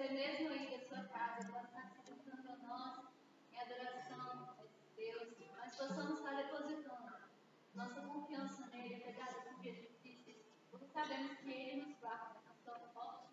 você mesmo aí da sua casa possa estar se juntando a nós em adoração a Deus, nós possamos estar depositando nossa confiança nele, apesar dos dias difíceis, porque sabemos que ele nos guarda na sua ótima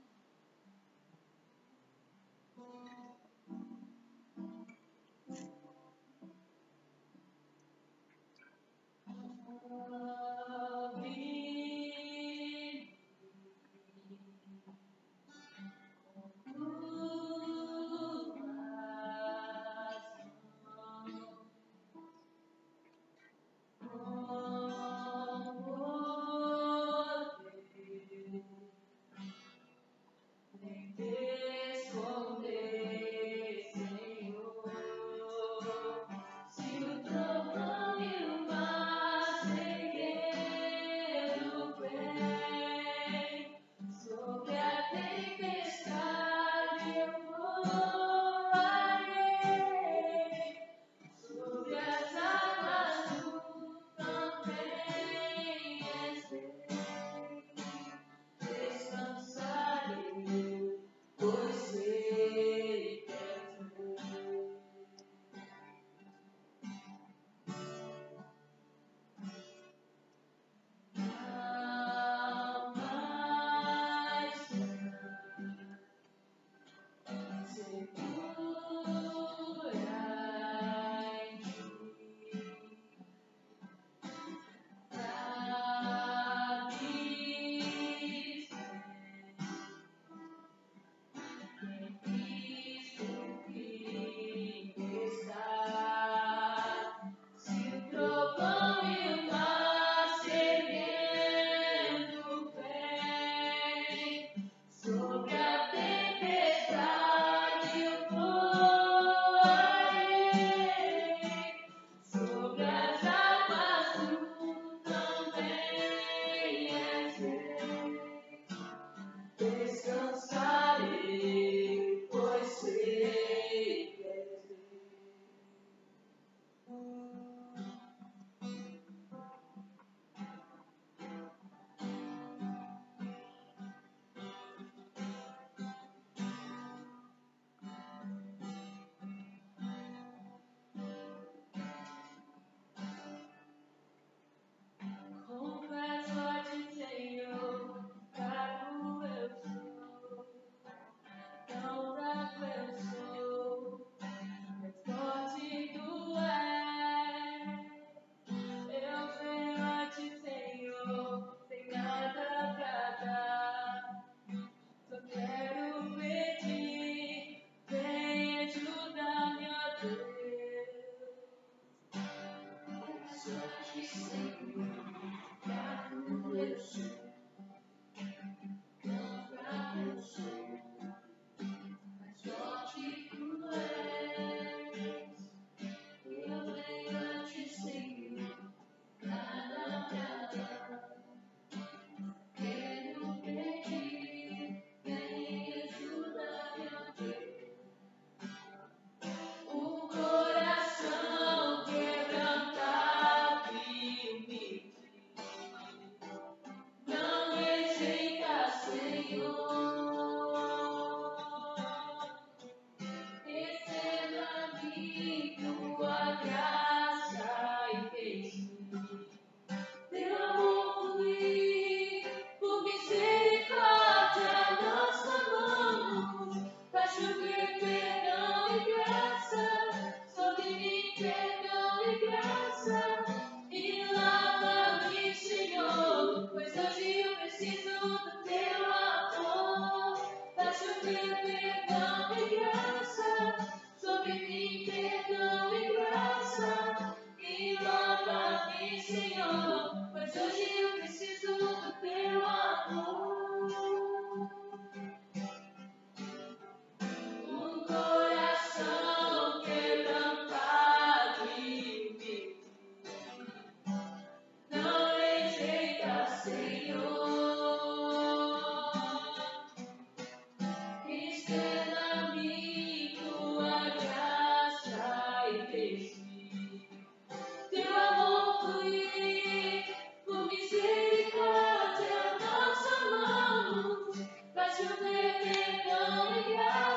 Vai chover perdão e graça.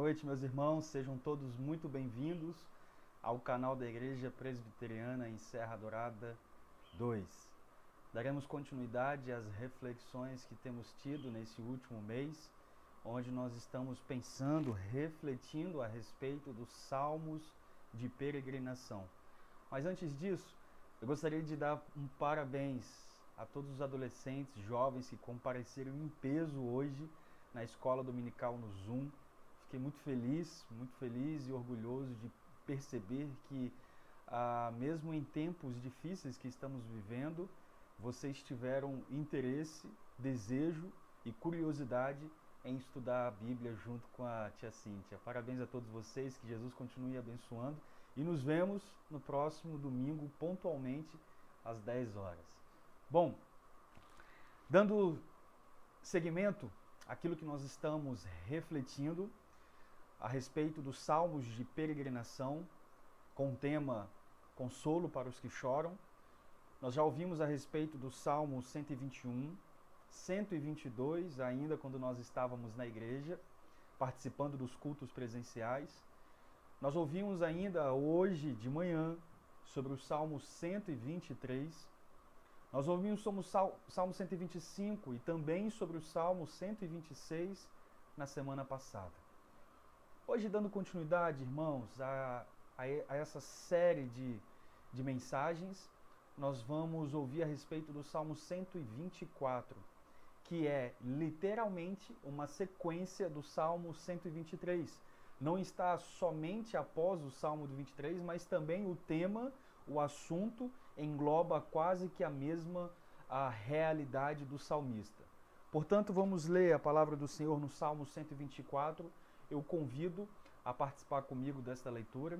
noite, meus irmãos. Sejam todos muito bem-vindos ao canal da Igreja Presbiteriana em Serra Dourada 2. Daremos continuidade às reflexões que temos tido nesse último mês, onde nós estamos pensando, refletindo a respeito dos salmos de peregrinação. Mas antes disso, eu gostaria de dar um parabéns a todos os adolescentes, jovens que compareceram em peso hoje na escola dominical no Zoom. Fiquei muito feliz e orgulhoso de perceber que, mesmo em tempos difíceis que estamos vivendo, vocês tiveram interesse, desejo e curiosidade em estudar a Bíblia junto com a tia Cíntia. Parabéns a todos vocês, que Jesus continue abençoando e nos vemos no próximo domingo, pontualmente às 10 horas. Bom, dando seguimento àquilo que nós estamos refletindo a respeito dos salmos de peregrinação, com o tema Consolo para os que choram, nós já ouvimos a respeito do Salmo 121, 122, ainda quando nós estávamos na igreja, participando dos cultos presenciais. Nós ouvimos ainda hoje de manhã sobre o Salmo 123. Nós ouvimos sobre o Salmo 125 e também sobre o Salmo 126 na semana passada. Hoje, dando continuidade, irmãos, a essa série de mensagens, nós vamos ouvir a respeito do Salmo 124, que é literalmente uma sequência do Salmo 123. Não está somente após o Salmo 23, mas também o tema, o assunto, engloba quase que a mesma realidade do salmista. Portanto, vamos ler a palavra do Senhor no Salmo 124. Eu convido a participar comigo desta leitura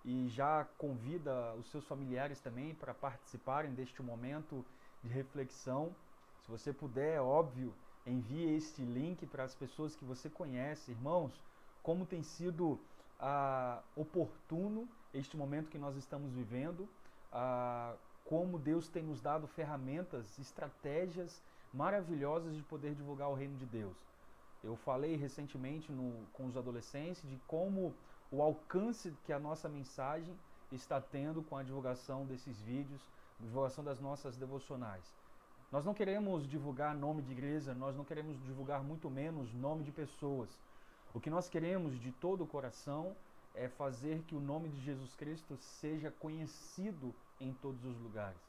e já convida os seus familiares também para participarem deste momento de reflexão. Se você puder, óbvio, envie este link para as pessoas que você conhece. Irmãos, como tem sido oportuno este momento que nós estamos vivendo, como Deus tem nos dado ferramentas, estratégias maravilhosas de poder divulgar o reino de Deus. Eu falei recentemente com os adolescentes de como o alcance que a nossa mensagem está tendo com a divulgação desses vídeos, divulgação das nossas devocionais. Nós não queremos divulgar nome de igreja, nós não queremos divulgar muito menos nome de pessoas. O que nós queremos de todo o coração é fazer que o nome de Jesus Cristo seja conhecido em todos os lugares.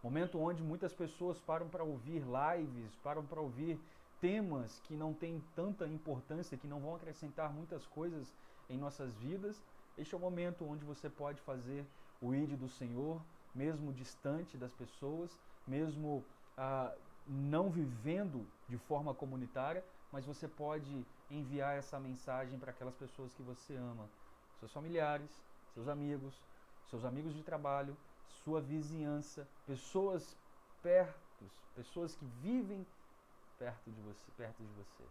Momento onde muitas pessoas param para ouvir lives, param para ouvir temas que não têm tanta importância, que não vão acrescentar muitas coisas em nossas vidas. Este é o momento onde você pode fazer o ID do Senhor, mesmo distante das pessoas, mesmo não vivendo de forma comunitária, mas você pode enviar essa mensagem para aquelas pessoas que você ama, seus familiares, seus amigos de trabalho, sua vizinhança, pessoas pessoas que vivem perto de você.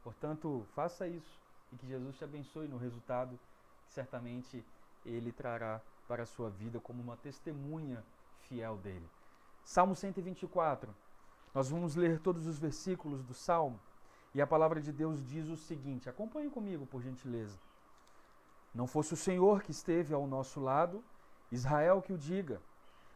Portanto, faça isso e que Jesus te abençoe no resultado que certamente Ele trará para a sua vida como uma testemunha fiel dele. Salmo 124. Nós vamos ler todos os versículos do Salmo e a palavra de Deus diz o seguinte. Acompanhe comigo, por gentileza. Não fosse o Senhor que esteve ao nosso lado, Israel que o diga.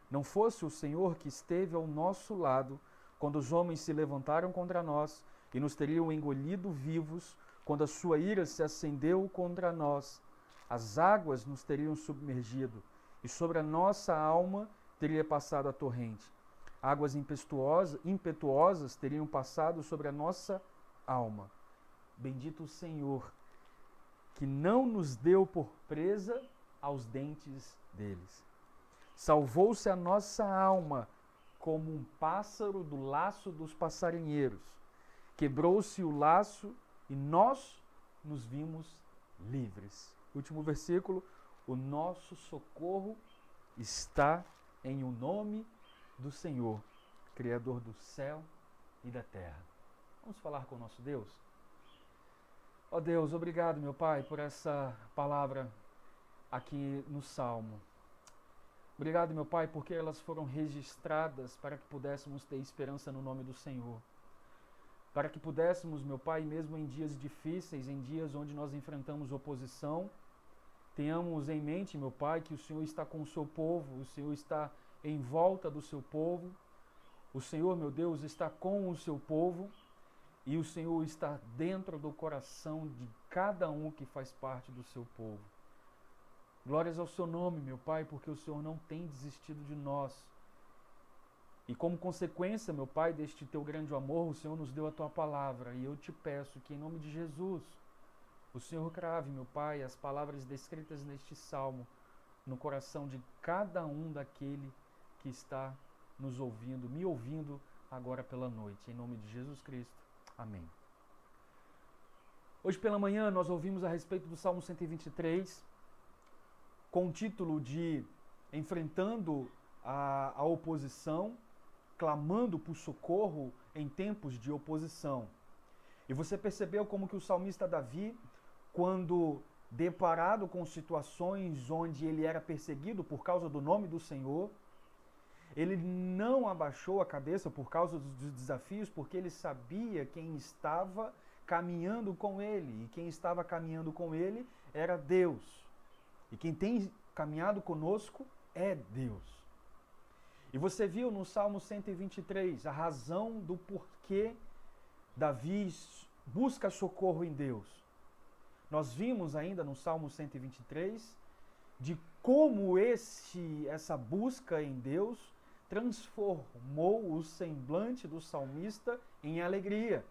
Não fosse o Senhor que esteve ao nosso lado, quando os homens se levantaram contra nós e nos teriam engolido vivos, quando a sua ira se acendeu contra nós, as águas nos teriam submergido e sobre a nossa alma teria passado a torrente. Águas impetuosas teriam passado sobre a nossa alma. Bendito o Senhor, que não nos deu por presa aos dentes deles. Salvou-se a nossa alma como um pássaro do laço dos passarinheiros. Quebrou-se o laço e nós nos vimos livres. Último versículo. O nosso socorro está em o nome do Senhor, Criador do céu e da terra. Vamos falar com o nosso Deus? Ó Deus, obrigado, meu Pai, por essa palavra aqui no Salmo. Obrigado, meu Pai, porque elas foram registradas para que pudéssemos ter esperança no nome do Senhor. para que pudéssemos, meu Pai, mesmo em dias difíceis, em dias onde nós enfrentamos oposição, tenhamos em mente, meu Pai, que o Senhor está com o seu povo, o Senhor está em volta do seu povo, o Senhor, meu Deus, está com o seu povo e o Senhor está dentro do coração de cada um que faz parte do seu povo. Glórias ao seu nome, meu Pai, porque o Senhor não tem desistido de nós. E como consequência, meu Pai, deste teu grande amor, o Senhor nos deu a tua palavra. E eu te peço que, em nome de Jesus, o Senhor crave, meu Pai, as palavras descritas neste salmo no coração de cada um daquele que está nos ouvindo, me ouvindo agora pela noite. Em nome de Jesus Cristo. Amém. Hoje pela manhã nós ouvimos a respeito do Salmo 123, com o título de Enfrentando a oposição, clamando por socorro em tempos de oposição. E você percebeu como que o salmista Davi, quando deparado com situações onde ele era perseguido por causa do nome do Senhor, ele não abaixou a cabeça por causa dos desafios, porque ele sabia quem estava caminhando com ele. E quem estava caminhando com ele era Deus. E quem tem caminhado conosco é Deus. E você viu no Salmo 123 a razão do porquê Davi busca socorro em Deus. Nós vimos ainda no Salmo 123 de como essa busca em Deus transformou o semblante do salmista em alegria.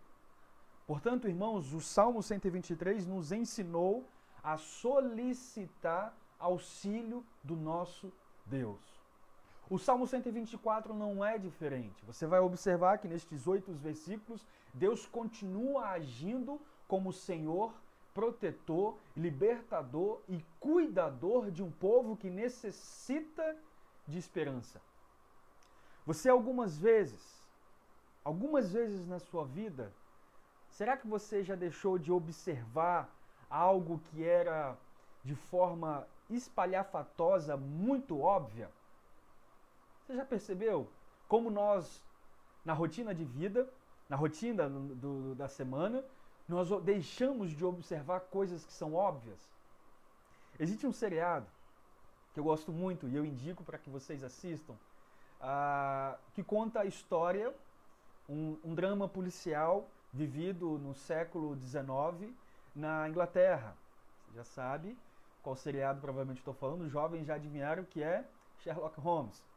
Portanto, irmãos, o Salmo 123 nos ensinou a solicitar auxílio do nosso Deus. O Salmo 124 não é diferente. Você vai observar que nestes 8 versículos, Deus continua agindo como Senhor, protetor, libertador e cuidador de um povo que necessita de esperança. Você algumas vezes na sua vida, será que você já deixou de observar algo que era de forma espalhafatosa, muito óbvia? Você já percebeu como nós, na rotina de vida, na rotina da semana, nós deixamos de observar coisas que são óbvias? Existe um seriado que eu gosto muito e eu indico para que vocês assistam, que conta a história, um drama policial vivido no século XIX na Inglaterra. Você já sabe qual seriado provavelmente estou falando, os jovens já adivinharam que é Sherlock Holmes.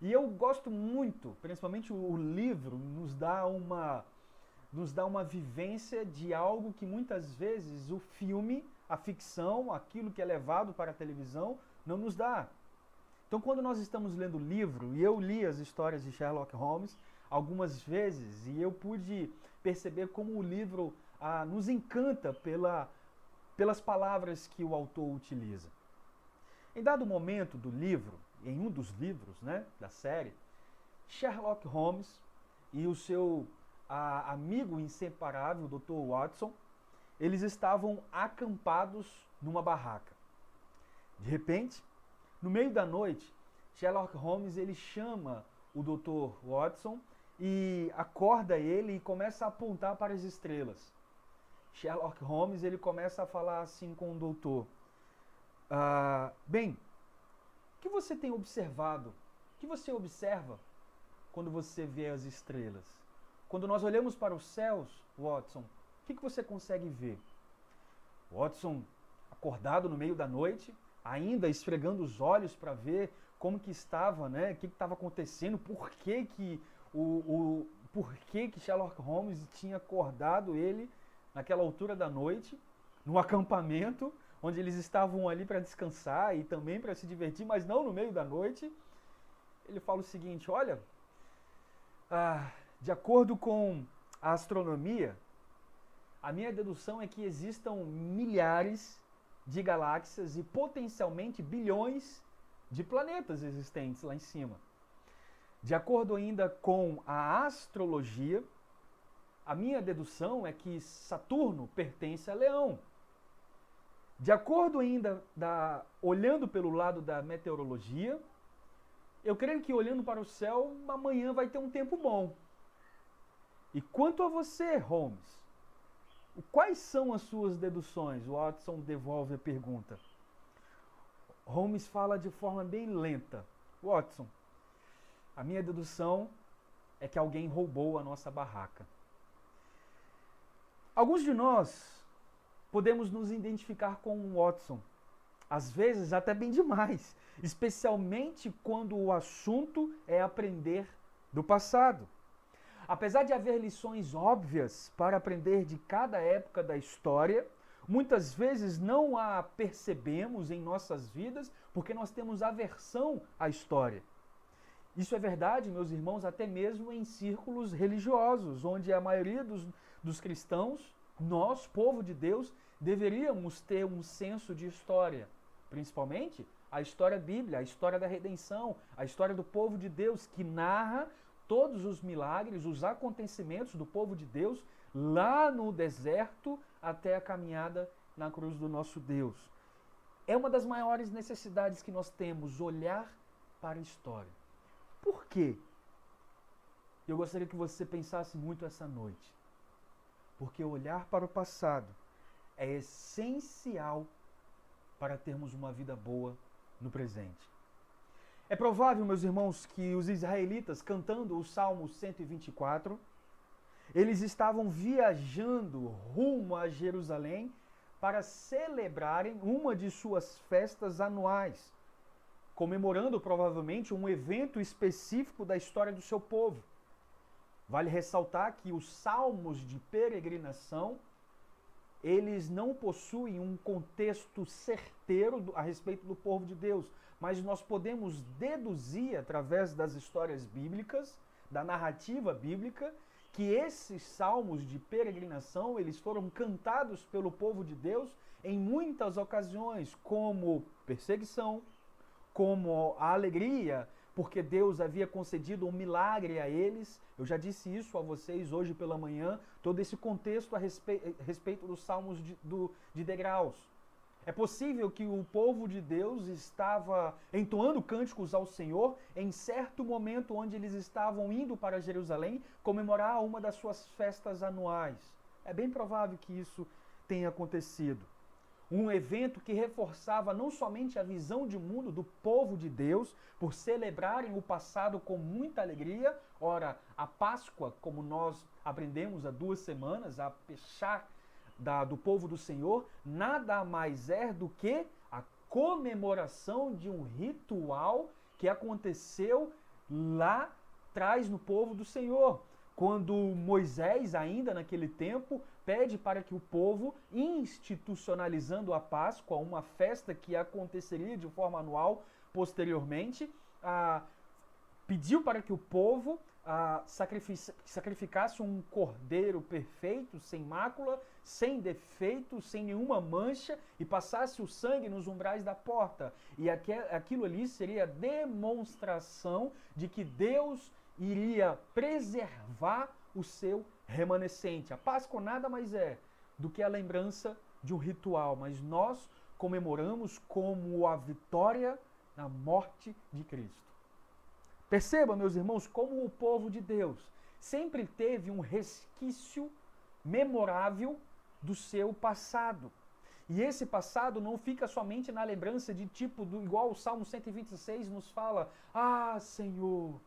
E eu gosto muito, principalmente o livro, nos dá uma vivência de algo que muitas vezes o filme, a ficção, aquilo que é levado para a televisão, não nos dá. Então, quando nós estamos lendo o livro, e eu li as histórias de Sherlock Holmes algumas vezes, e eu pude perceber como o livro nos encanta pelas palavras que o autor utiliza. Em dado momento do livro, em um dos livros, né, da série, Sherlock Holmes e o seu amigo inseparável, o Dr. Watson, eles estavam acampados numa barraca. De repente, no meio da noite, Sherlock Holmes ele chama o Dr. Watson e acorda ele e começa a apontar para as estrelas. Sherlock Holmes ele começa a falar assim com o doutor. Bem, o que você tem observado? O que você observa quando você vê as estrelas? Quando nós olhamos para os céus, Watson, o que você consegue ver? Watson, acordado no meio da noite, ainda esfregando os olhos para ver como que estava, né? O que estava acontecendo, por que Sherlock Holmes tinha acordado ele naquela altura da noite, no acampamento, onde eles estavam ali para descansar e também para se divertir, mas não no meio da noite. Ele fala o seguinte: olha, de acordo com a astronomia, a minha dedução é que existam milhares de galáxias e potencialmente bilhões de planetas existentes lá em cima. De acordo ainda com a astrologia, a minha dedução é que Saturno pertence a Leão. De acordo ainda, olhando pelo lado da meteorologia, eu creio que olhando para o céu, amanhã vai ter um tempo bom. E quanto a você, Holmes, quais são as suas deduções? O Watson devolve a pergunta. Holmes fala de forma bem lenta. Watson, a minha dedução é que alguém roubou a nossa barraca. Alguns de nós podemos nos identificar com o Watson, às vezes até bem demais, especialmente quando o assunto é aprender do passado. Apesar de haver lições óbvias para aprender de cada época da história, muitas vezes não a percebemos em nossas vidas porque nós temos aversão à história. Isso é verdade, meus irmãos, até mesmo em círculos religiosos, onde a maioria dos cristãos, nós, povo de Deus, deveríamos ter um senso de história. Principalmente a história bíblica, a história da redenção, a história do povo de Deus, que narra todos os milagres, os acontecimentos do povo de Deus lá no deserto até a caminhada na cruz do nosso Deus. É uma das maiores necessidades que nós temos, olhar para a história. Por quê? Eu gostaria que você pensasse muito essa noite. Porque olhar para o passado é essencial para termos uma vida boa no presente. É provável, meus irmãos, que os israelitas, cantando o Salmo 124, eles estavam viajando rumo a Jerusalém para celebrarem uma de suas festas anuais, comemorando provavelmente um evento específico da história do seu povo. Vale ressaltar que os salmos de peregrinação, eles não possuem um contexto certeiro a respeito do povo de Deus, mas nós podemos deduzir através das histórias bíblicas, da narrativa bíblica, que esses salmos de peregrinação, eles foram cantados pelo povo de Deus em muitas ocasiões, como perseguição, como a alegria, porque Deus havia concedido um milagre a eles. Eu já disse isso a vocês hoje pela manhã, todo esse contexto a respeito dos salmos de degraus. É possível que o povo de Deus estava entoando cânticos ao Senhor em certo momento onde eles estavam indo para Jerusalém comemorar uma das suas festas anuais. É bem provável que isso tenha acontecido. Um evento que reforçava não somente a visão de mundo do povo de Deus, por celebrarem o passado com muita alegria. Ora, a Páscoa, como nós aprendemos há 2 semanas, a Peshá do povo do Senhor, nada mais é do que a comemoração de um ritual que aconteceu lá atrás no povo do Senhor. Quando Moisés, ainda naquele tempo, pede para que o povo, institucionalizando a Páscoa, uma festa que aconteceria de forma anual posteriormente, pediu para que o povo sacrificasse um cordeiro perfeito, sem mácula, sem defeito, sem nenhuma mancha, e passasse o sangue nos umbrais da porta. E aquilo ali seria a demonstração de que Deus iria preservar o seu remanescente. A Páscoa nada mais é do que a lembrança de um ritual, mas nós comemoramos como a vitória na morte de Cristo. Perceba, meus irmãos, como o povo de Deus sempre teve um resquício memorável do seu passado. E esse passado não fica somente na lembrança de igual o Salmo 126 nos fala: ah, Senhor,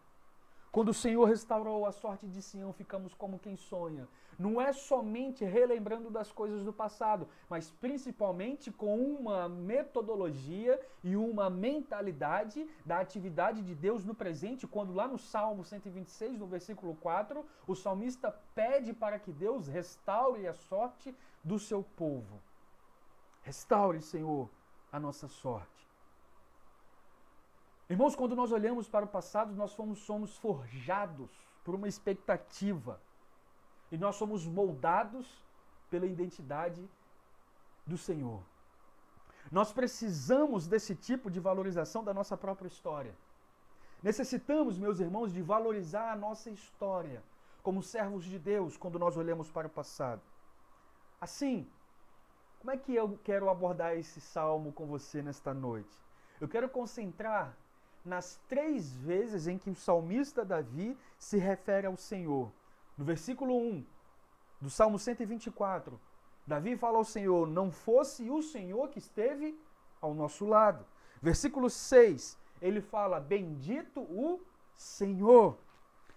quando o Senhor restaurou a sorte de Sião, ficamos como quem sonha. Não é somente relembrando das coisas do passado, mas principalmente com uma metodologia e uma mentalidade da atividade de Deus no presente, quando lá no Salmo 126, no versículo 4, o salmista pede para que Deus restaure a sorte do seu povo. Restaure, Senhor, a nossa sorte. Irmãos, quando nós olhamos para o passado, nós somos forjados por uma expectativa. E nós somos moldados pela identidade do Senhor. Nós precisamos desse tipo de valorização da nossa própria história. Necessitamos, meus irmãos, de valorizar a nossa história como servos de Deus quando nós olhamos para o passado. Assim, como é que eu quero abordar esse salmo com você nesta noite? Eu quero concentrar nas 3 vezes em que o salmista Davi se refere ao Senhor. No versículo 1 do Salmo 124, Davi fala ao Senhor: não fosse o Senhor que esteve ao nosso lado. Versículo 6, ele fala: bendito o Senhor.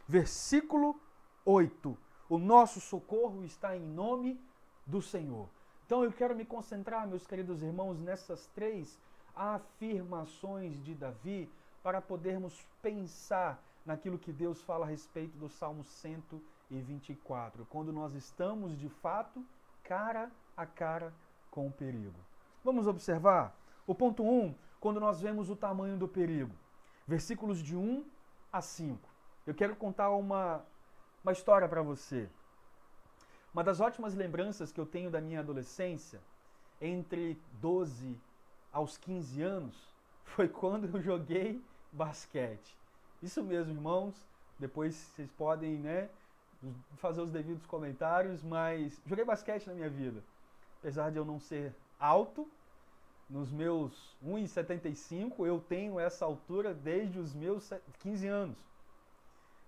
Versículo 8, o nosso socorro está em nome do Senhor. Então eu quero me concentrar, meus queridos irmãos, nessas 3 afirmações de Davi, para podermos pensar naquilo que Deus fala a respeito do Salmo 124, quando nós estamos de fato cara a cara com o perigo. Vamos observar? O ponto 1, quando nós vemos o tamanho do perigo. Versículos de 1 a 5. Eu quero contar uma história para você. Uma das ótimas lembranças que eu tenho da minha adolescência, entre 12 aos 15 anos, foi quando eu joguei basquete. Isso mesmo, irmãos. Depois vocês podem, fazer os devidos comentários, mas joguei basquete na minha vida. Apesar de eu não ser alto, nos meus 1,75, eu tenho essa altura desde os meus 15 anos.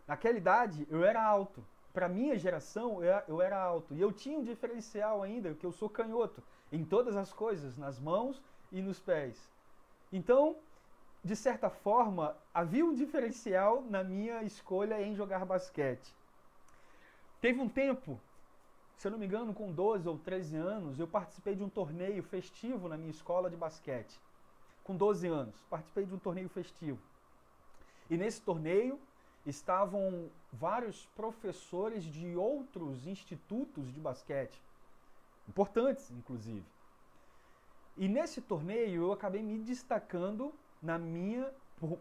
Naquela idade, eu era alto. Para minha geração, eu era alto. E eu tinha um diferencial ainda, que eu sou canhoto, em todas as coisas, nas mãos e nos pés. Então, de certa forma, havia um diferencial na minha escolha em jogar basquete. Teve um tempo, se eu não me engano, com 12 ou 13 anos, eu participei de um torneio festivo na minha escola de basquete. Com 12 anos, participei de um torneio festivo. E nesse torneio estavam vários professores de outros institutos de basquete, importantes, inclusive. E nesse torneio eu acabei me destacando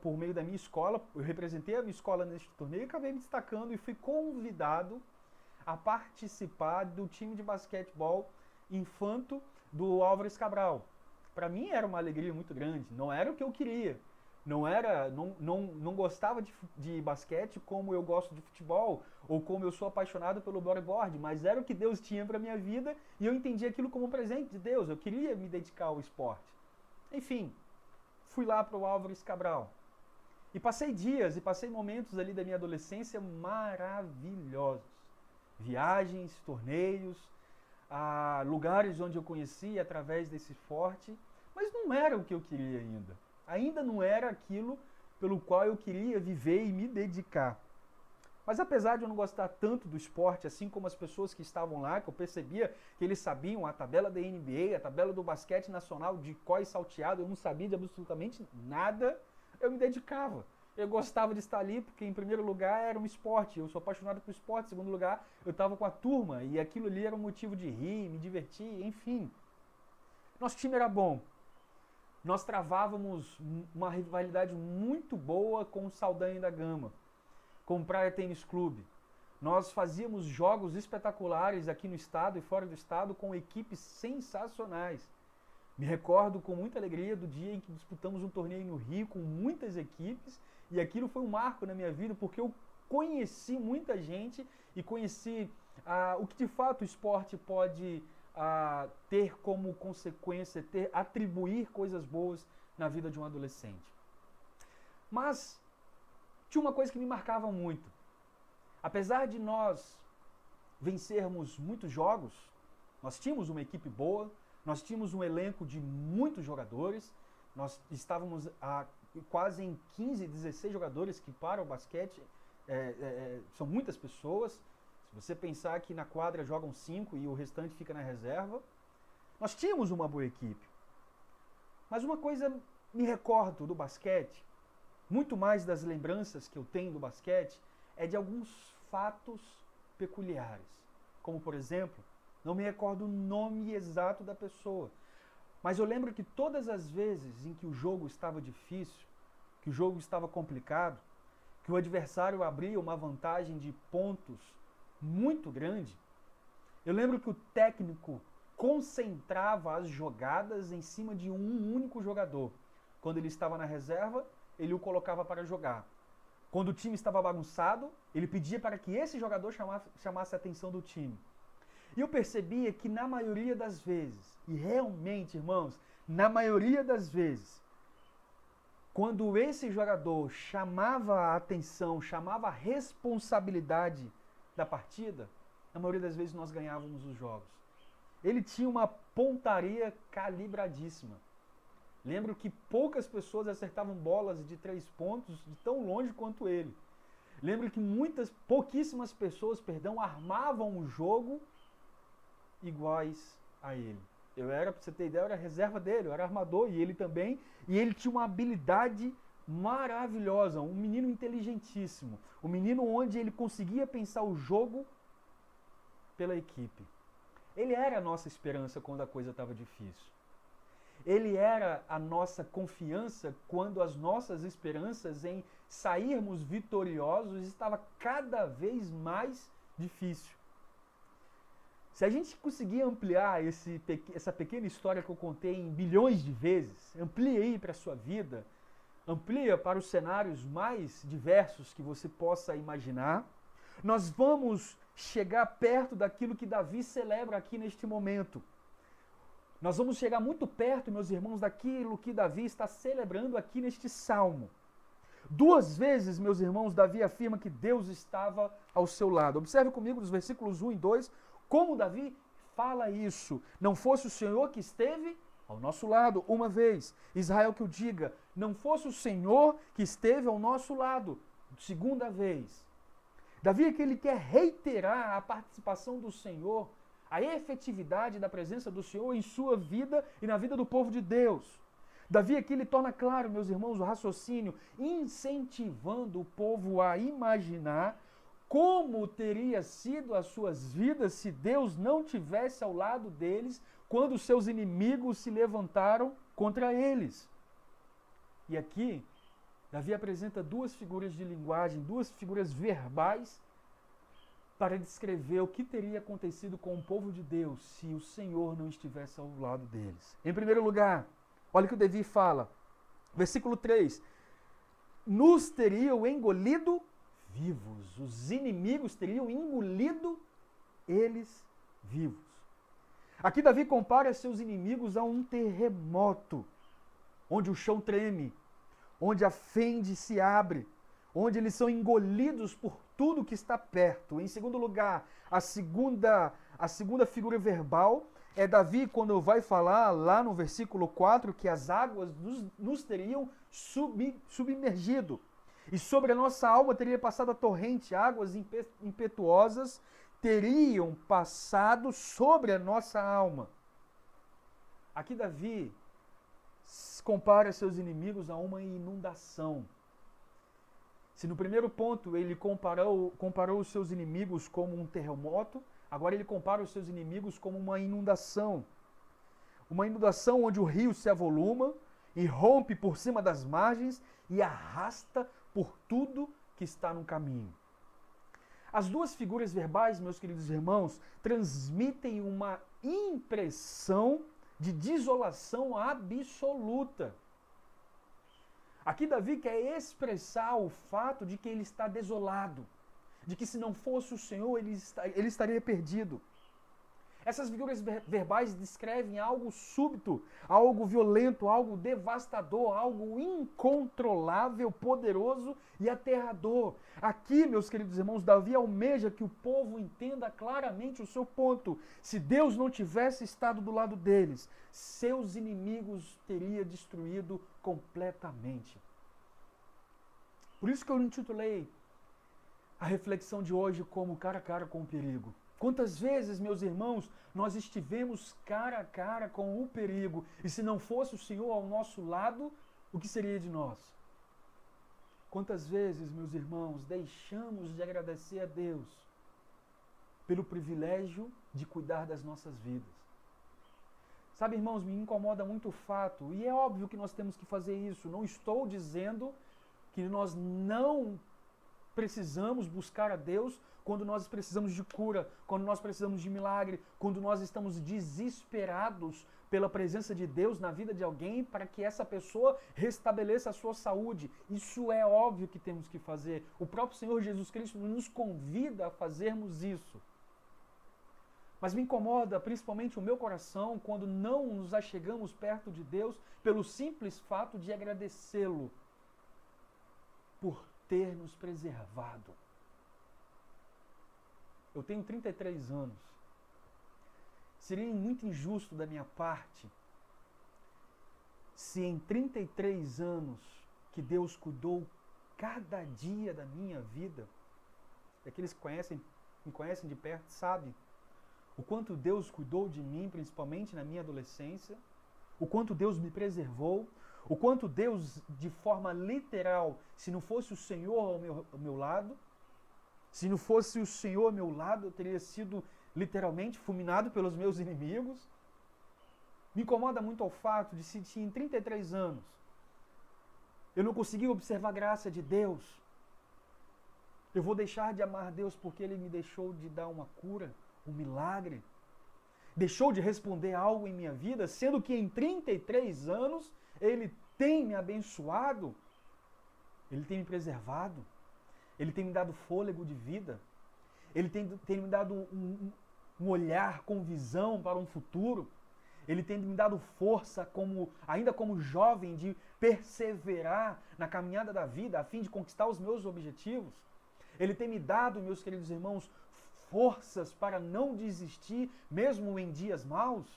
por meio da minha escola. Eu representei a minha escola nesse torneio e acabei me destacando e fui convidado a participar do time de basquetebol infanto do Álvares Cabral. Para mim era uma alegria muito grande, não era o que eu queria. Não gostava de basquete como eu gosto de futebol, ou como eu sou apaixonado pelo bodyboard, mas era o que Deus tinha para minha vida e eu entendi aquilo como um presente de Deus. Eu queria me dedicar ao esporte. Enfim, fui lá para o Álvares Cabral. E passei dias e passei momentos ali da minha adolescência maravilhosos. Viagens, torneios, lugares onde eu conheci através desse esporte, mas não era o que eu queria ainda. Ainda não era aquilo pelo qual eu queria viver e me dedicar. Mas apesar de eu não gostar tanto do esporte, assim como as pessoas que estavam lá, que eu percebia que eles sabiam a tabela da NBA, a tabela do basquete nacional de có e salteado, eu não sabia de absolutamente nada, eu me dedicava. Eu gostava de estar ali porque, em primeiro lugar, era um esporte. Eu sou apaixonado por esporte. Em segundo lugar, eu estava com a turma e aquilo ali era um motivo de rir, me divertir, enfim. Nosso time era bom. Nós travávamos uma rivalidade muito boa com o Saldanha da Gama, com o Praia Tênis Clube. Nós fazíamos jogos espetaculares aqui no estado e fora do estado com equipes sensacionais. Me recordo com muita alegria do dia em que disputamos um torneio no Rio com muitas equipes e aquilo foi um marco na minha vida porque eu conheci muita gente e conheci o que de fato o esporte pode ter como consequência, atribuir coisas boas na vida de um adolescente. Mas tinha uma coisa que me marcava muito. Apesar de nós vencermos muitos jogos, nós tínhamos uma equipe boa, nós tínhamos um elenco de muitos jogadores, nós estávamos quase em 15, 16 jogadores, que para o basquete são muitas pessoas. Se você pensar que na quadra jogam 5 e o restante fica na reserva, nós tínhamos uma boa equipe. Mas uma coisa me recordo do basquete, muito mais das lembranças que eu tenho do basquete, é de alguns fatos peculiares. Como, por exemplo, não me recordo o nome exato da pessoa, mas eu lembro que todas as vezes em que o jogo estava difícil, que o jogo estava complicado, que o adversário abria uma vantagem de pontos muito grande, eu lembro que o técnico concentrava as jogadas em cima de um único jogador. Quando ele estava na reserva, ele o colocava para jogar. Quando o time estava bagunçado, ele pedia para que esse jogador chamasse a atenção do time. E eu percebia que na maioria das vezes, e realmente, irmãos, na maioria das vezes, quando esse jogador chamava a atenção, chamava a responsabilidade da partida, na maioria das vezes nós ganhávamos os jogos. Ele tinha uma pontaria calibradíssima. Lembro que poucas pessoas acertavam bolas de 3 pontos de tão longe quanto ele. Lembro que pouquíssimas pessoas, armavam o jogo iguais a ele. Pra você ter ideia, eu era reserva dele, eu era armador, e ele também. E ele tinha uma habilidade maravilhosa, um menino inteligentíssimo. Um menino onde ele conseguia pensar o jogo pela equipe. Ele era a nossa esperança quando a coisa estava difícil. Ele era a nossa confiança quando as nossas esperanças em sairmos vitoriosos estava cada vez mais difícil. Se a gente conseguir ampliar essa pequena história que eu contei em bilhões de vezes, amplia aí para a sua vida, amplia para os cenários mais diversos que você possa imaginar, nós vamos chegar perto daquilo que Davi celebra aqui neste momento. Nós vamos chegar muito perto, meus irmãos, daquilo que Davi está celebrando aqui neste salmo. 2 vezes, meus irmãos, Davi afirma que Deus estava ao seu lado. Observe comigo nos versículos 1 e 2, como Davi fala isso. Não fosse o Senhor que esteve ao nosso lado, uma vez. Israel que o diga, não fosse o Senhor que esteve ao nosso lado, segunda vez. Davi é que ele quer reiterar a participação do Senhor, a efetividade da presença do Senhor em sua vida e na vida do povo de Deus. Davi aqui ele torna claro, meus irmãos, o raciocínio, incentivando o povo a imaginar como teria sido as suas vidas se Deus não tivesse ao lado deles quando seus inimigos se levantaram contra eles. E aqui, Davi apresenta 2 figuras de linguagem, 2 figuras verbais para descrever o que teria acontecido com o povo de Deus se o Senhor não estivesse ao lado deles. Em primeiro lugar, olha o que o Davi fala, versículo 3, nos teriam engolido vivos, os inimigos teriam engolido eles vivos. Aqui Davi compara seus inimigos a um terremoto, onde o chão treme, onde a fende se abre, onde eles são engolidos por tudo que está perto. Em segundo lugar, a segunda figura verbal é Davi quando vai falar lá no versículo 4 que as águas nos teriam submergido. E sobre a nossa alma teria passado a torrente, águas impetuosas teriam passado sobre a nossa alma. Aqui Davi compara seus inimigos a uma inundação. Se no primeiro ponto ele comparou os seus inimigos como um terremoto, agora ele compara os seus inimigos como uma inundação. Uma inundação onde o rio se avoluma e rompe por cima das margens e arrasta por tudo que está no caminho. As 2 figuras verbais, meus queridos irmãos, transmitem uma impressão de desolação absoluta. Aqui Davi quer expressar o fato de que ele está desolado, de que se não fosse o Senhor, ele estaria perdido. Essas figuras verbais descrevem algo súbito, algo violento, algo devastador, algo incontrolável, poderoso e aterrador. Aqui, meus queridos irmãos, Davi almeja que o povo entenda claramente o seu ponto. Se Deus não tivesse estado do lado deles, seus inimigos teria destruído completamente. Por isso que eu intitulei a reflexão de hoje como cara a cara com o perigo. Quantas vezes, meus irmãos, nós estivemos cara a cara com o perigo, e se não fosse o Senhor ao nosso lado, o que seria de nós? Quantas vezes, meus irmãos, deixamos de agradecer a Deus pelo privilégio de cuidar das nossas vidas? Sabe, irmãos, me incomoda muito o fato, e é óbvio que nós temos que fazer isso. Não estou dizendo que nós não precisamos buscar a Deus quando nós precisamos de cura, quando nós precisamos de milagre, quando nós estamos desesperados pela presença de Deus na vida de alguém para que essa pessoa restabeleça a sua saúde. Isso é óbvio que temos que fazer. O próprio Senhor Jesus Cristo nos convida a fazermos isso. Mas me incomoda principalmente o meu coração quando não nos achegamos perto de Deus pelo simples fato de agradecê-lo por ter nos preservado. Eu tenho 33 anos. Seria muito injusto da minha parte se em 33 anos que Deus cuidou cada dia da minha vida, e aqueles que me conhecem de perto sabem o quanto Deus cuidou de mim, principalmente na minha adolescência, o quanto Deus me preservou, o quanto Deus, de forma literal, se não fosse o Senhor ao meu lado, se não fosse o Senhor ao meu lado, eu teria sido literalmente fulminado pelos meus inimigos. Me incomoda muito ao fato de se em 33 anos eu não consegui observar a graça de Deus, eu vou deixar de amar Deus porque Ele me deixou de dar uma cura, um milagre, deixou de responder algo em minha vida, sendo que em 33 anos Ele tem me abençoado, Ele tem me preservado, Ele tem me dado fôlego de vida, Ele tem me dado um olhar com visão para um futuro, Ele tem me dado força, ainda como jovem, de perseverar na caminhada da vida a fim de conquistar os meus objetivos. Ele tem me dado, meus queridos irmãos, forças para não desistir, mesmo em dias maus.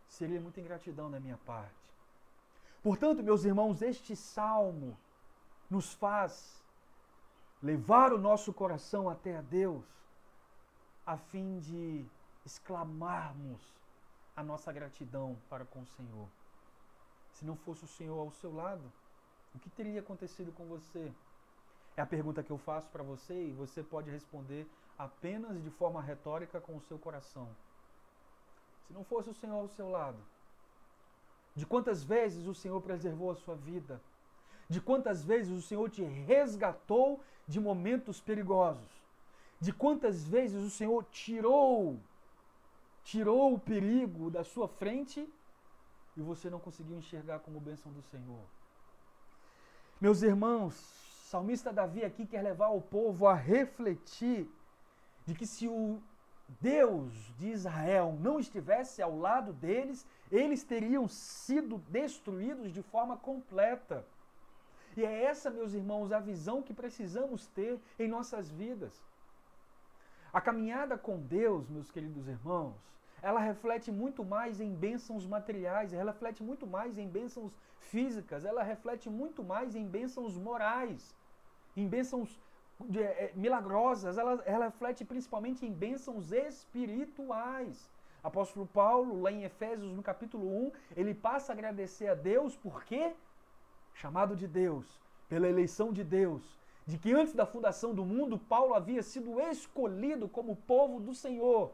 Seria muita ingratidão da minha parte. Portanto, meus irmãos, este salmo nos faz levar o nosso coração até a Deus, a fim de exclamarmos a nossa gratidão para com o Senhor. Se não fosse o Senhor ao seu lado, o que teria acontecido com você? É a pergunta que eu faço para você e você pode responder apenas de forma retórica com o seu coração. Se não fosse o Senhor ao seu lado, de quantas vezes o Senhor preservou a sua vida? De quantas vezes o Senhor te resgatou de momentos perigosos? De quantas vezes o Senhor tirou o perigo da sua frente e você não conseguiu enxergar como bênção do Senhor? Meus irmãos, o salmista Davi aqui quer levar o povo a refletir de que se o Deus de Israel não estivesse ao lado deles, eles teriam sido destruídos de forma completa. E é essa, meus irmãos, a visão que precisamos ter em nossas vidas. A caminhada com Deus, meus queridos irmãos, ela reflete muito mais em bênçãos materiais, ela reflete muito mais em bênçãos físicas, ela reflete muito mais em bênçãos morais, em bênçãos milagrosas, ela reflete principalmente em bênçãos espirituais. Apóstolo Paulo, lá em Efésios, no capítulo 1, ele passa a agradecer a Deus, por quê? Chamado de Deus, pela eleição de Deus, de que antes da fundação do mundo, Paulo havia sido escolhido como povo do Senhor.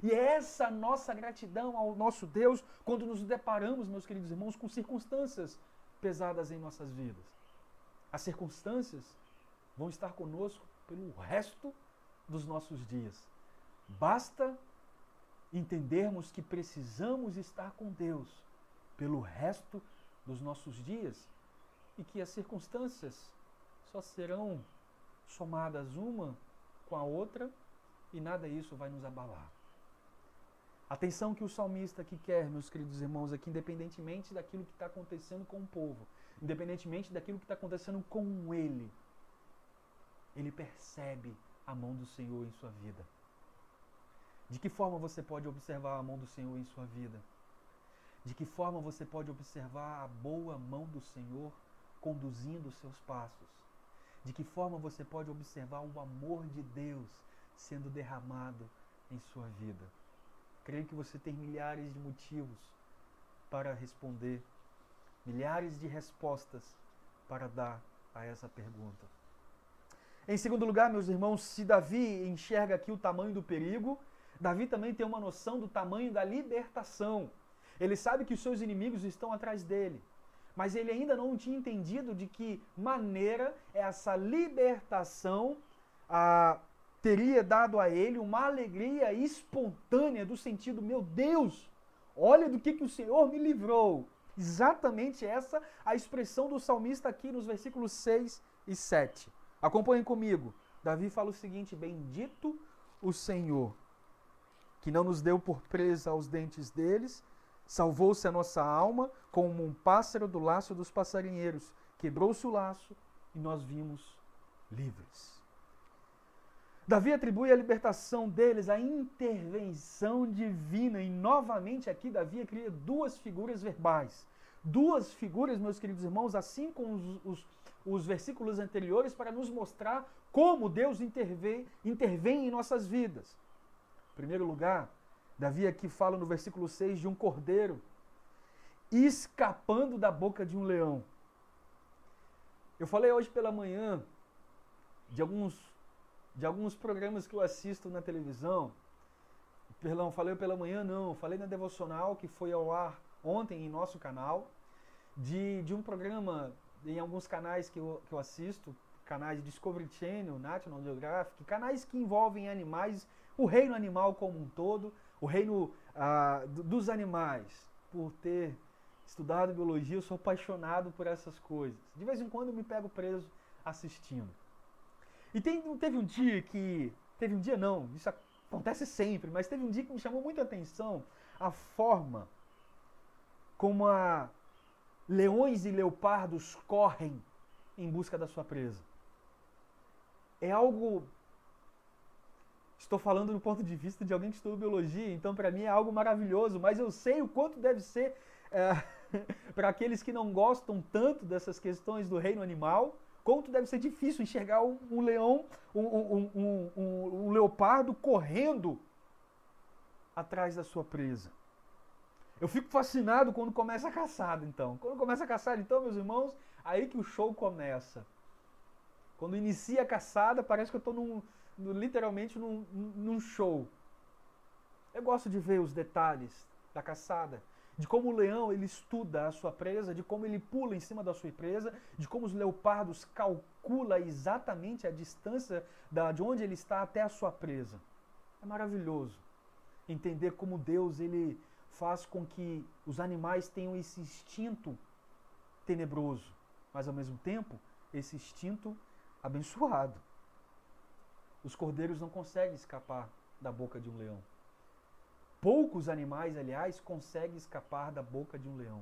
E é essa nossa gratidão ao nosso Deus quando nos deparamos, meus queridos irmãos, com circunstâncias pesadas em nossas vidas. As circunstâncias vão estar conosco pelo resto dos nossos dias. Basta entendermos que precisamos estar com Deus pelo resto dos nossos dias e que as circunstâncias só serão somadas uma com a outra e nada disso vai nos abalar. Atenção que o salmista aqui quer, meus queridos irmãos, aqui, independentemente daquilo que está acontecendo com o povo, independentemente daquilo que está acontecendo com ele percebe a mão do Senhor em sua vida. De que forma você pode observar a mão do Senhor em sua vida? De que forma você pode observar a boa mão do Senhor conduzindo os seus passos? De que forma você pode observar o amor de Deus sendo derramado em sua vida? Creio que você tem milhares de motivos para responder, milhares de respostas para dar a essa pergunta. Em segundo lugar, meus irmãos, se Davi enxerga aqui o tamanho do perigo, Davi também tem uma noção do tamanho da libertação. Ele sabe que os seus inimigos estão atrás dele, mas ele ainda não tinha entendido de que maneira essa libertação teria dado a ele uma alegria espontânea do sentido, meu Deus, olha do que o Senhor me livrou. Exatamente essa a expressão do salmista aqui nos versículos 6 e 7. Acompanhem comigo. Davi fala o seguinte: bendito o Senhor, que não nos deu por presa aos dentes deles, salvou-se a nossa alma como um pássaro do laço dos passarinheiros. Quebrou-se o laço e nós vimos livres. Davi atribui a libertação deles à intervenção divina. E novamente aqui Davi cria duas figuras verbais. Duas figuras, meus queridos irmãos, assim como os versículos anteriores, para nos mostrar como Deus intervém em nossas vidas. Em primeiro lugar, Davi aqui fala no versículo 6 de um cordeiro escapando da boca de um leão. Eu falei hoje pela manhã de alguns programas que eu assisto na televisão. Perdão, falei pela manhã não, falei na devocional que foi ao ar ontem em nosso canal, de um programa em alguns canais que eu assisto, canais de Discovery Channel, National Geographic, canais que envolvem animais, o reino animal como um todo, o reino dos animais. Por ter estudado biologia, eu sou apaixonado por essas coisas. De vez em quando eu me pego preso assistindo. E teve um dia que... Teve um dia não, isso acontece sempre, mas teve um dia que me chamou muita atenção a forma como leões e leopardos correm em busca da sua presa. É algo... Estou falando do ponto de vista de alguém que estuda biologia, então para mim é algo maravilhoso, mas eu sei o quanto deve ser para aqueles que não gostam tanto dessas questões do reino animal, quanto deve ser difícil enxergar um leão, um leopardo correndo atrás da sua presa. Eu fico fascinado quando começa a caçada, então. Quando começa a caçada, então, meus irmãos, aí que o show começa. Quando inicia a caçada, parece que eu estou literalmente num show. Eu gosto de ver os detalhes da caçada, de como o leão ele estuda a sua presa, de como ele pula em cima da sua presa, de como os leopardos calculam exatamente a distância de onde ele está até a sua presa. É maravilhoso entender como Deus ele faz com que os animais tenham esse instinto tenebroso, mas ao mesmo tempo esse instinto abençoado. Os cordeiros não conseguem escapar da boca de um leão. Poucos animais, aliás, conseguem escapar da boca de um leão.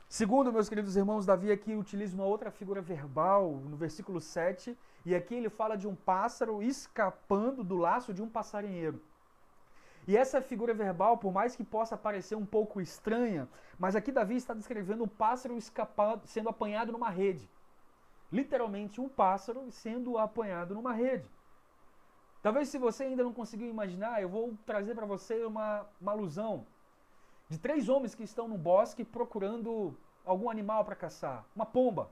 Segundo, meus queridos irmãos, Davi aqui utiliza uma outra figura verbal no versículo 7, e aqui ele fala de um pássaro escapando do laço de um passarinheiro. E essa figura verbal, por mais que possa parecer um pouco estranha, mas aqui Davi está descrevendo um pássaro sendo apanhado numa rede. Literalmente um pássaro sendo apanhado numa rede. Talvez se você ainda não conseguiu imaginar, eu vou trazer para você uma alusão de 3 homens que estão no bosque procurando algum animal para caçar. Uma pomba.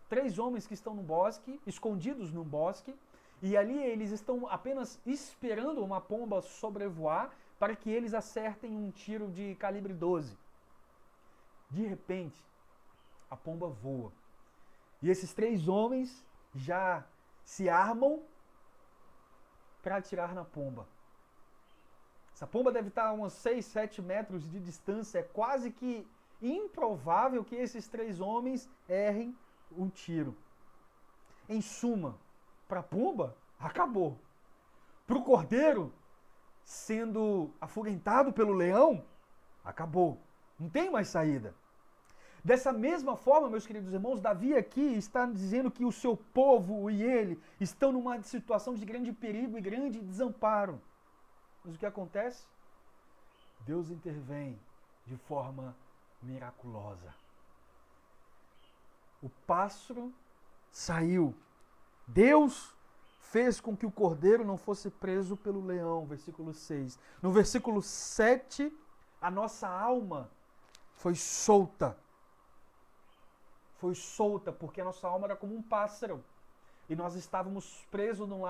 3 homens que estão no bosque, escondidos no bosque, e ali eles estão apenas esperando uma pomba sobrevoar para que eles acertem um tiro de calibre 12. De repente, a pomba voa. E esses 3 homens já se armam para atirar na pomba. Essa pomba deve estar a uns 6, 7 metros de distância. É quase que improvável que esses 3 homens errem um tiro. Em suma, para a pomba, acabou. Para o cordeiro, sendo afugentado pelo leão, acabou. Não tem mais saída. Dessa mesma forma, meus queridos irmãos, Davi aqui está dizendo que o seu povo e ele estão numa situação de grande perigo e grande desamparo. Mas o que acontece? Deus intervém de forma miraculosa. O pássaro saiu. Deus fez com que o cordeiro não fosse preso pelo leão, versículo 6. No versículo 7, a nossa alma foi solta. Foi solta porque a nossa alma era como um pássaro. E nós estávamos presos no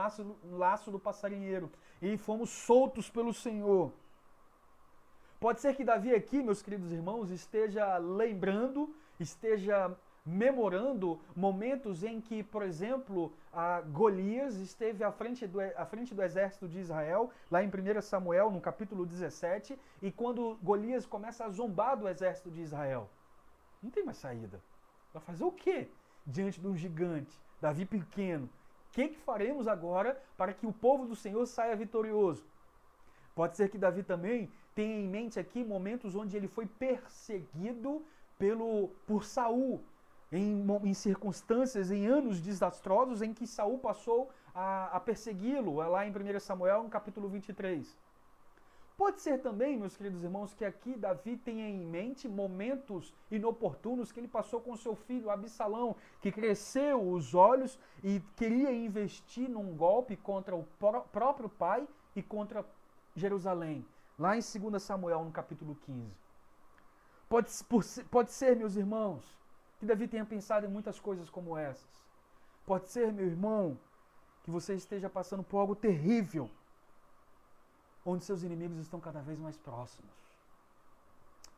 laço do passarinheiro. E fomos soltos pelo Senhor. Pode ser que Davi aqui, meus queridos irmãos, esteja lembrando, esteja memorando momentos em que, por exemplo, Golias esteve à frente do exército de Israel, lá em 1 Samuel, no capítulo 17, e quando Golias começa a zombar do exército de Israel. Não tem mais saída. Vai fazer o quê diante de um gigante? Davi pequeno. O que faremos agora para que o povo do Senhor saia vitorioso? Pode ser que Davi também tenha em mente aqui momentos onde ele foi perseguido por Saul. em circunstâncias, em anos desastrosos em que Saul passou a persegui-lo, lá em 1 Samuel, no capítulo 23. Pode ser também, meus queridos irmãos, que aqui Davi tenha em mente momentos inoportunos que ele passou com seu filho Absalão, que cresceu os olhos e queria investir num golpe contra o próprio pai e contra Jerusalém, lá em 2 Samuel, no capítulo 15. Pode ser, meus irmãos, que Davi tenha pensado em muitas coisas como essas. Pode ser, meu irmão, que você esteja passando por algo terrível, onde seus inimigos estão cada vez mais próximos.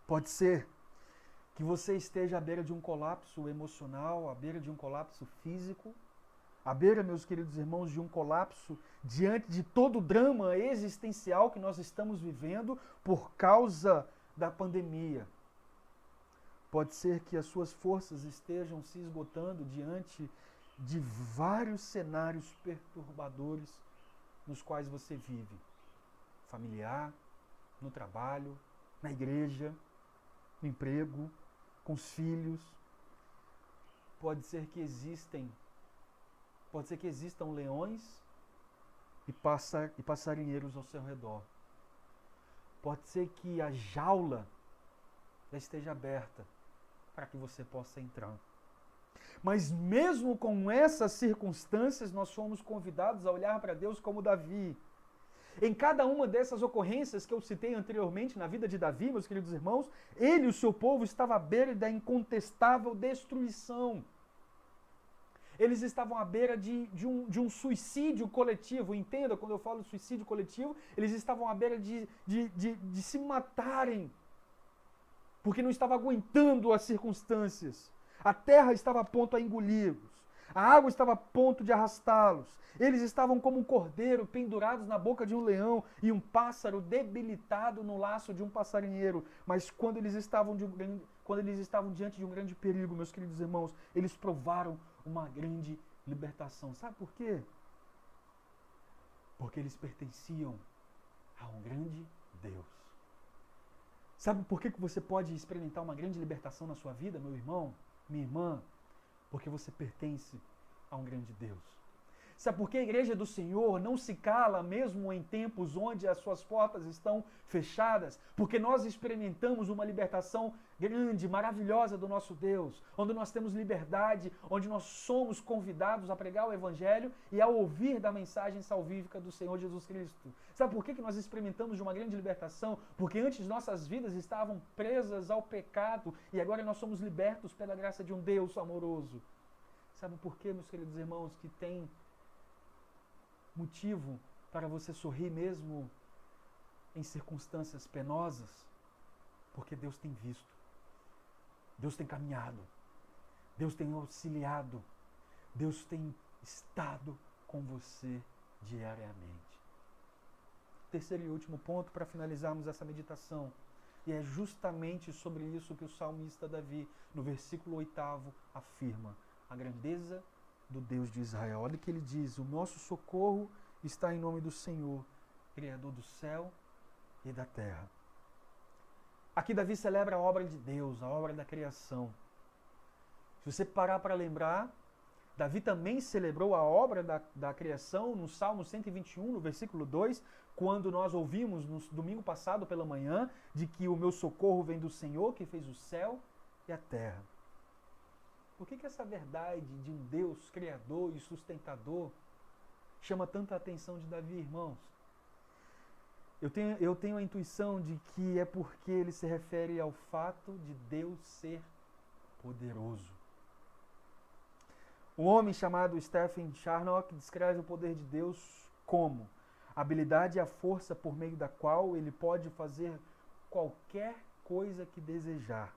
Pode ser que você esteja à beira de um colapso emocional, à beira de um colapso físico, à beira, meus queridos irmãos, de um colapso diante de todo o drama existencial que nós estamos vivendo por causa da pandemia. Pode ser que as suas forças estejam se esgotando diante de vários cenários perturbadores nos quais você vive. Familiar, no trabalho, na igreja, no emprego, com os filhos. Pode ser que existam leões e passarinheiros ao seu redor. Pode ser que a jaula já esteja aberta para que você possa entrar. Mas mesmo com essas circunstâncias, nós fomos convidados a olhar para Deus como Davi. Em cada uma dessas ocorrências que eu citei anteriormente na vida de Davi, meus queridos irmãos, ele e o seu povo estavam à beira da incontestável destruição. Eles estavam à beira de um suicídio coletivo. Entenda, quando eu falo suicídio coletivo, eles estavam à beira de se matarem, porque não estavam aguentando as circunstâncias. A terra estava a ponto a engoli-los. A água estava a ponto de arrastá-los. Eles estavam como um cordeiro pendurados na boca de um leão e um pássaro debilitado no laço de um passarinheiro. Mas quando eles estavam diante de um grande perigo, meus queridos irmãos, eles provaram uma grande libertação. Sabe por quê? Porque eles pertenciam a um grande Deus. Sabe por que você pode experimentar uma grande libertação na sua vida, meu irmão, minha irmã? Porque você pertence a um grande Deus. Sabe por que a igreja do Senhor não se cala mesmo em tempos onde as suas portas estão fechadas? Porque nós experimentamos uma libertação grande, maravilhosa do nosso Deus, onde nós temos liberdade, onde nós somos convidados a pregar o Evangelho e a ouvir da mensagem salvífica do Senhor Jesus Cristo. Sabe por que nós experimentamos de uma grande libertação? Porque antes nossas vidas estavam presas ao pecado e agora nós somos libertos pela graça de um Deus amoroso. Sabe por que, meus queridos irmãos, que tem motivo para você sorrir mesmo em circunstâncias penosas? Porque Deus tem visto, Deus tem caminhado, Deus tem auxiliado, Deus tem estado com você diariamente. Terceiro e último ponto para finalizarmos essa meditação, e é justamente sobre isso que o salmista Davi, no versículo 8º, afirma: a grandeza do Deus de Israel. Olha o que ele diz: o nosso socorro está em nome do Senhor, Criador do céu e da terra. Aqui Davi celebra a obra de Deus, a obra da criação. Se você parar para lembrar, Davi também celebrou a obra da criação no Salmo 121, no versículo 2, quando nós ouvimos no domingo passado pela manhã de que o meu socorro vem do Senhor, que fez o céu e a terra. Por que essa verdade de um Deus criador e sustentador chama tanta atenção de Davi, irmãos? Eu tenho a intuição de que é porque ele se refere ao fato de Deus ser poderoso. Um homem chamado Stephen Charnock descreve o poder de Deus como a habilidade e a força por meio da qual ele pode fazer qualquer coisa que desejar.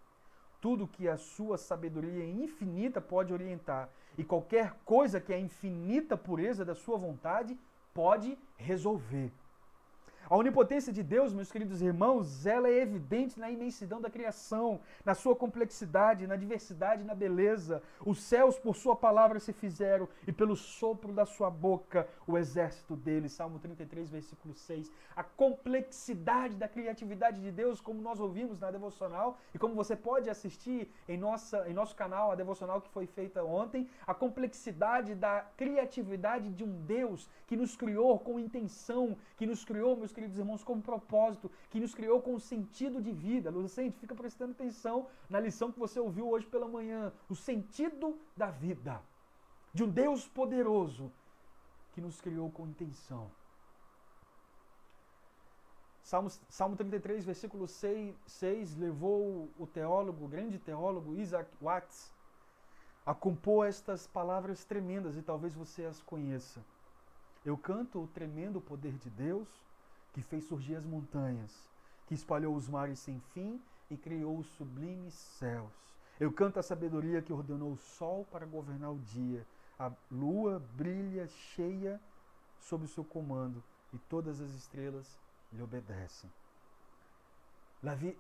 Tudo que a sua sabedoria infinita pode orientar e qualquer coisa que a infinita pureza da sua vontade pode resolver. A onipotência de Deus, meus queridos irmãos, ela é evidente na imensidão da criação, na sua complexidade, na diversidade, na beleza. Os céus por sua palavra se fizeram e pelo sopro da sua boca o exército dele. Salmo 33, versículo 6. A complexidade da criatividade de Deus, como nós ouvimos na devocional e como você pode assistir em nosso canal, a devocional que foi feita ontem, a complexidade da criatividade de um Deus que nos criou com intenção, que nos criou, meus queridos irmãos, com propósito, que nos criou com sentido de vida. Lucente, fica prestando atenção na lição que você ouviu hoje pela manhã. O sentido da vida. De um Deus poderoso que nos criou com intenção. Salmo 33, versículo 6 levou o teólogo, o grande teólogo Isaac Watts a compor estas palavras tremendas, e talvez você as conheça. Eu canto o tremendo poder de Deus, que fez surgir as montanhas, que espalhou os mares sem fim e criou os sublimes céus. Eu canto a sabedoria que ordenou o sol para governar o dia. A lua brilha cheia sob o seu comando e todas as estrelas lhe obedecem.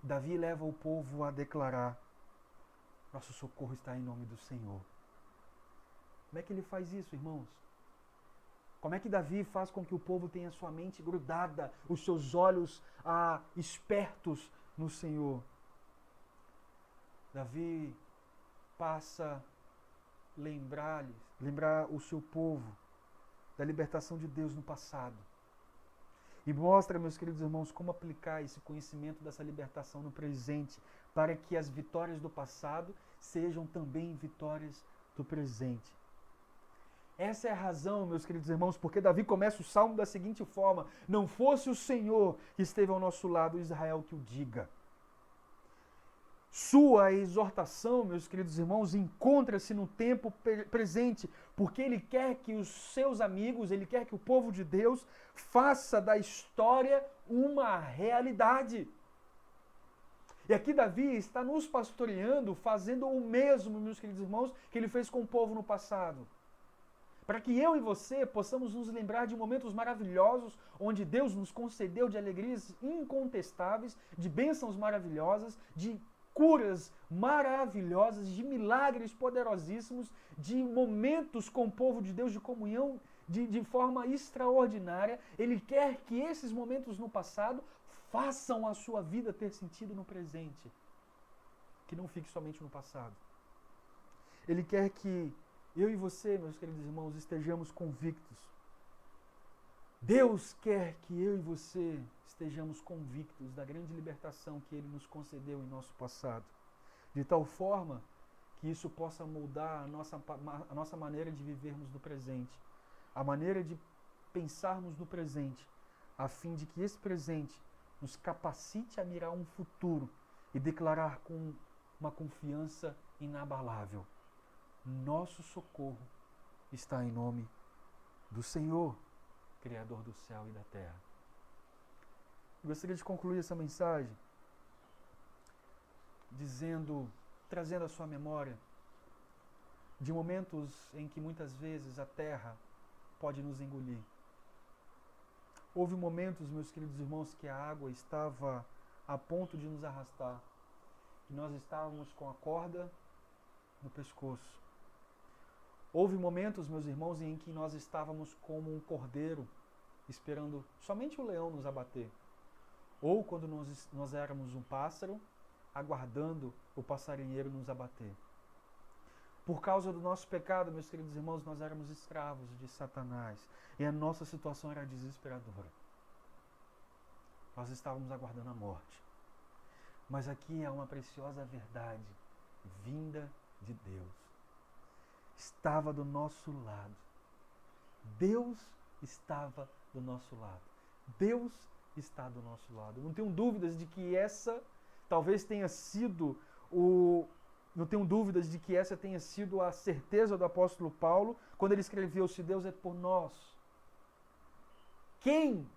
Davi leva o povo a declarar: nosso socorro está em nome do Senhor. Como é que ele faz isso, irmãos? Como é que Davi faz com que o povo tenha sua mente grudada, os seus olhos espertos no Senhor? Davi passa a lembrar o seu povo da libertação de Deus no passado. E mostra, meus queridos irmãos, como aplicar esse conhecimento dessa libertação no presente, para que as vitórias do passado sejam também vitórias do presente. Essa é a razão, meus queridos irmãos, porque Davi começa o salmo da seguinte forma: não fosse o Senhor que esteve ao nosso lado, Israel que o diga. Sua exortação, meus queridos irmãos, encontra-se no tempo presente, porque ele quer que os seus amigos, ele quer que o povo de Deus faça da história uma realidade. E aqui Davi está nos pastoreando, fazendo o mesmo, meus queridos irmãos, que ele fez com o povo no passado. Para que eu e você possamos nos lembrar de momentos maravilhosos, onde Deus nos concedeu de alegrias incontestáveis, de bênçãos maravilhosas, de curas maravilhosas, de milagres poderosíssimos, de momentos com o povo de Deus, de comunhão de forma extraordinária. Ele quer que esses momentos no passado façam a sua vida ter sentido no presente. Que não fique somente no passado. Ele quer que eu e você, meus queridos irmãos, estejamos convictos. Deus quer que eu e você estejamos convictos da grande libertação que Ele nos concedeu em nosso passado. De tal forma que isso possa moldar a nossa maneira de vivermos no presente. A maneira de pensarmos no presente, a fim de que esse presente nos capacite a mirar um futuro e declarar com uma confiança inabalável: nosso socorro está em nome do Senhor, Criador do céu e da terra. Eu gostaria de concluir essa mensagem trazendo à sua memória de momentos em que muitas vezes a terra pode nos engolir. Houve momentos, meus queridos irmãos, que a água estava a ponto de nos arrastar, que nós estávamos com a corda no pescoço. Houve momentos, meus irmãos, em que nós estávamos como um cordeiro, esperando somente o leão nos abater. Ou quando nós éramos um pássaro, aguardando o passarinheiro nos abater. Por causa do nosso pecado, meus queridos irmãos, nós éramos escravos de Satanás. E a nossa situação era desesperadora. Nós estávamos aguardando a morte. Mas aqui há uma preciosa verdade vinda de Deus. Estava do nosso lado. Deus estava do nosso lado. Deus está do nosso lado. Não tenho dúvidas de que essa talvez tenha sido Não tenho dúvidas de que essa tenha sido a certeza do apóstolo Paulo quando ele escreveu: se Deus é por nós, quem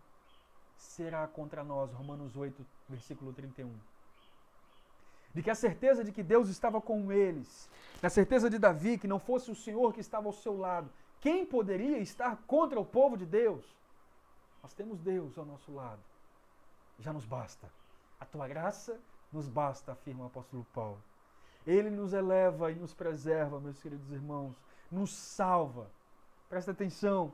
será contra nós? Romanos 8, versículo 31. De que a certeza de que Deus estava com eles, na certeza de Davi, que não fosse o Senhor que estava ao seu lado, quem poderia estar contra o povo de Deus? Nós temos Deus ao nosso lado. já nos basta. A tua graça nos basta, afirma o apóstolo Paulo. Ele nos eleva e nos preserva, meus queridos irmãos, nos salva. Presta atenção.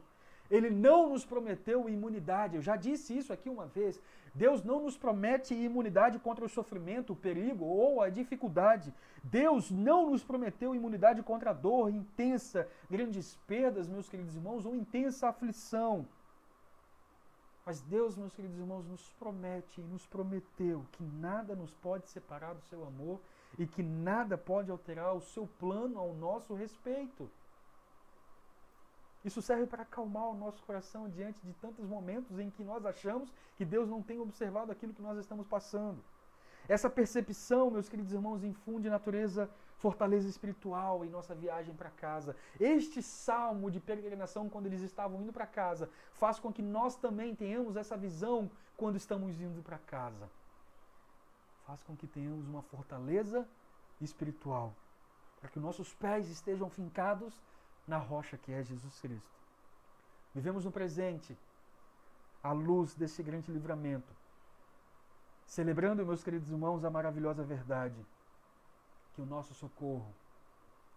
Ele não nos prometeu imunidade. Eu já disse isso aqui uma vez. Deus não nos promete imunidade contra o sofrimento, o perigo ou a dificuldade. Deus não nos prometeu imunidade contra a dor intensa, grandes perdas, meus queridos irmãos, ou intensa aflição. Mas Deus, meus queridos irmãos, nos promete e nos prometeu que nada nos pode separar do seu amor e que nada pode alterar o seu plano ao nosso respeito. Isso serve para acalmar o nosso coração diante de tantos momentos em que nós achamos que Deus não tem observado aquilo que nós estamos passando. Essa percepção, meus queridos irmãos, infunde fortaleza espiritual em nossa viagem para casa. Este salmo de peregrinação, quando eles estavam indo para casa, faz com que nós também tenhamos essa visão quando estamos indo para casa. Faz com que tenhamos uma fortaleza espiritual, para que nossos pés estejam fincados na rocha que é Jesus Cristo. Vivemos no presente, à luz desse grande livramento, celebrando, meus queridos irmãos, a maravilhosa verdade que o nosso socorro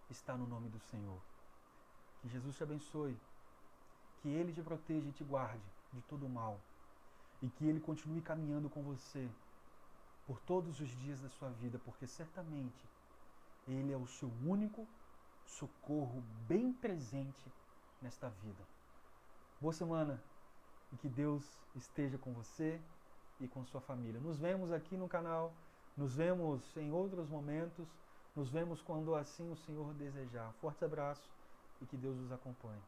está no nome do Senhor. Que Jesus te abençoe, que Ele te proteja e te guarde de todo o mal e que Ele continue caminhando com você por todos os dias da sua vida, porque certamente Ele é o seu único socorro bem presente nesta vida. Boa semana e que Deus esteja com você e com sua família. Nos vemos aqui no canal, nos vemos em outros momentos, nos vemos quando assim o Senhor desejar. Forte abraço e que Deus os acompanhe.